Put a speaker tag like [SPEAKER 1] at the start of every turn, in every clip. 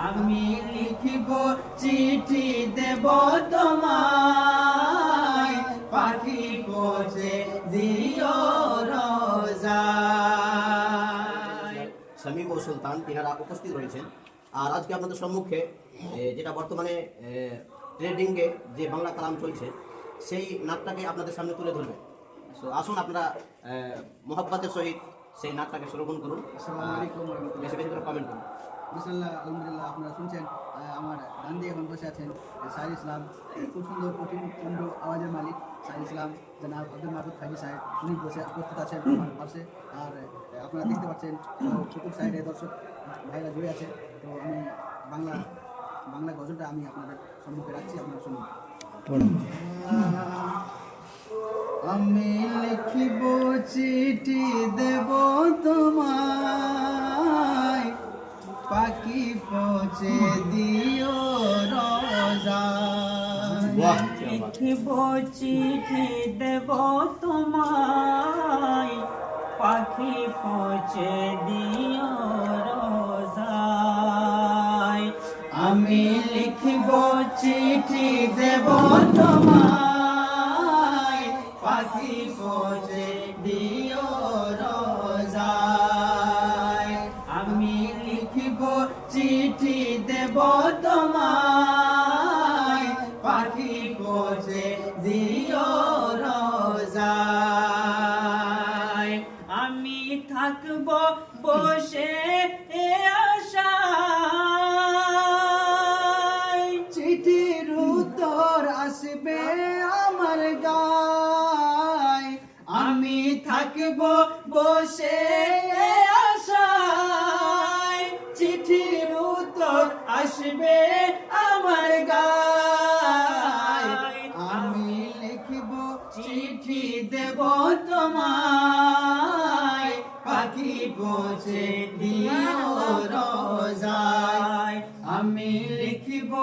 [SPEAKER 1] আমি লিখিব চিঠি দেব তোমায়, পাখি পৌঁছে দিও রোজায়।
[SPEAKER 2] শামীম ও সুলতান তিনারা উপস্থিত রয়েছেন। আর আজকে আপনাদের সম্মুখে যেটা বর্তমানে ট্রেন্ডিংয়ে যে বাংলা কালাম চলছে সেই নাটটাকে আপনাদের সামনে তুলে ধরবে। সো আসুন আপনারা মোহাব্বতের সহিত সেই নাটটাকে শ্রবণ করুন।
[SPEAKER 3] আসসালামু আলাইকুম ওয়া রাহমাতুল্লাহ।
[SPEAKER 2] বেশি বেশি করে কমেন্ট করুন।
[SPEAKER 3] বিসমিল্লাহ, আলহামদুলিল্লাহ। আপনারা শুনছেন আমার ডান দিয়ে এখন বসে আছেন সাইর ইসলাম, খুব সুন্দর কঠিন আওয়াজের মালিক সাইর ইসলাম, জনাব আব্দুল মাহবুব খাজি সাহেব, উনি বসে প্রস্তুত আছেন আমার পাশে। আর আপনারা দেখতে পাচ্ছেন চতুর সাইডে দর্শক ভাইরা জুড়ে আছে। তো আমি বাংলা গজলটা আমি আপনাদের সম্মুখে রাখছি, আপনারা শুনুন।
[SPEAKER 1] আমি লিখিব চিঠি দেব তোমায়, পাখি পৌঁছে দিও রোজায়। লিখিব চিঠি দেব তোমায়, পাখি পৌঁছে দিও রোজায়। আমি লিখিব চিঠি দেব তোমায়, পাখি পৌঁছে দিও রোজায়। আমি লিখিব চিঠি দেব তোমায়, পাখি পৌঁছে দিও রোজায়। আমি থাকব বসে আশায়, চিঠির উত্তর আসবে আমার গায়। আমি থাকব বসে আশায়, চিঠির উত্তর আসবে আমার গায়। আমি লিখব চিঠি দেব তোমায়, পাখি পৌঁছে দিও রোজায়। আমি লিখব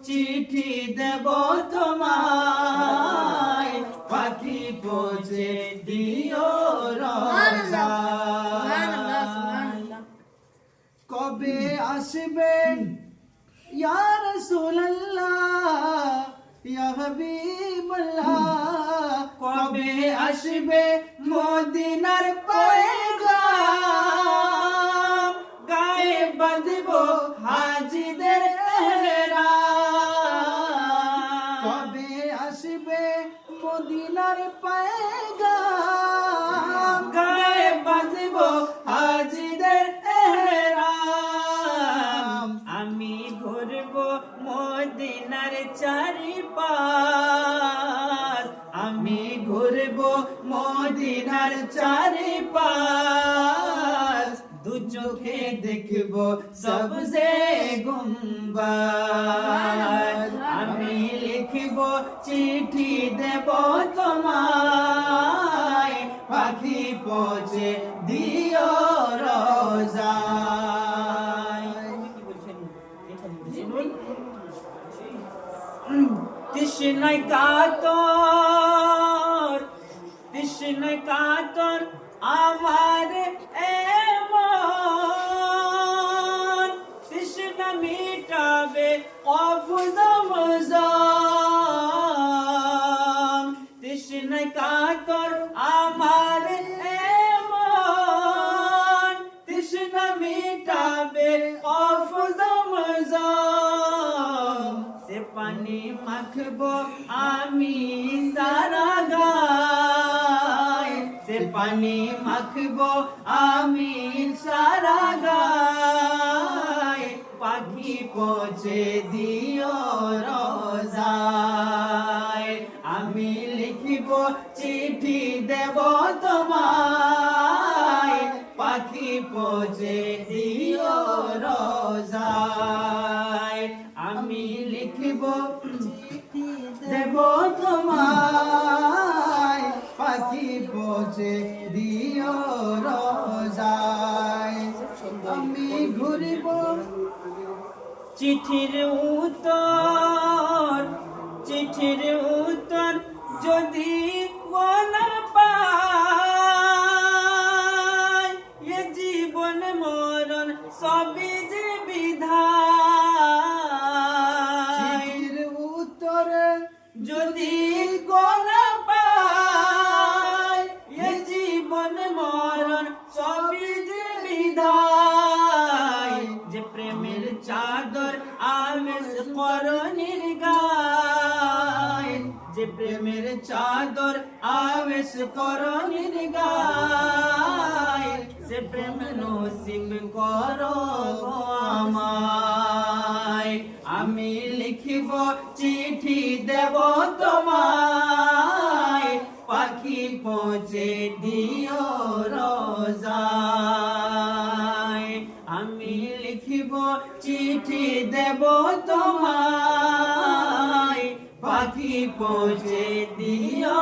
[SPEAKER 1] চিঠি দেব তোমায়, পাখি পৌঁছে দিও রোজায়। কবে আসবেন ইয়া রাসূলুল্লাহ, ইয়া হাবিবাল্লাহ, কবে আসবে মদিনার পয়গাম, গায়ে বাঁধব হাজিদের এহরাম। কবে আসবে মদিনার পয়গাম, গায়ে বাঁধব হাজিদের এহরাম। আমি ঘুরব মদিনার চারিপাশ, আমি ঘুরব মদিনার চারিপাশ। দু চোখে দেখব সবজে গুম্বাদ। আমি লিখব চিঠি দেব তোমায়, পাখি পৌঁছে দিও রোজায়। তৃষ্ণায় কাতর আমার এমন, তৃষ্ণা মিটাবে কফ জমজম। তৃষ্ণায় কাতর আমার এমন, তৃষ্ণা মিটাবে কফ জমজম। সে পানি মাখব আমি সারা গায়, সে পানি মাখব আমি সারা গায়। পাখি পৌঁছে দিও রোজায়। আমি লিখিব চিঠি দেব তোমায়, পাখি পৌঁছে দিও রোজায়। আমি লিখিব চিঠি দেব তোমায়, পাখি পৌঁছে দিও রোজায়। আমি ঘুরিব চিঠির উত্তর যদি বলা পাই, এ জীবন মরণ সবই যে বিধান। করণীর গায়, যে প্রেমের চাদর আবেশ করণীর গায়, সে প্রেম নসিব করো গো আমায়। আমি লিখিব চিঠি দেব তোমায়, পাখি পৌঁছে দিও রোজায়। আমি লিখিব চিঠি দেব তোমায়, পাখি পৌঁছে দিও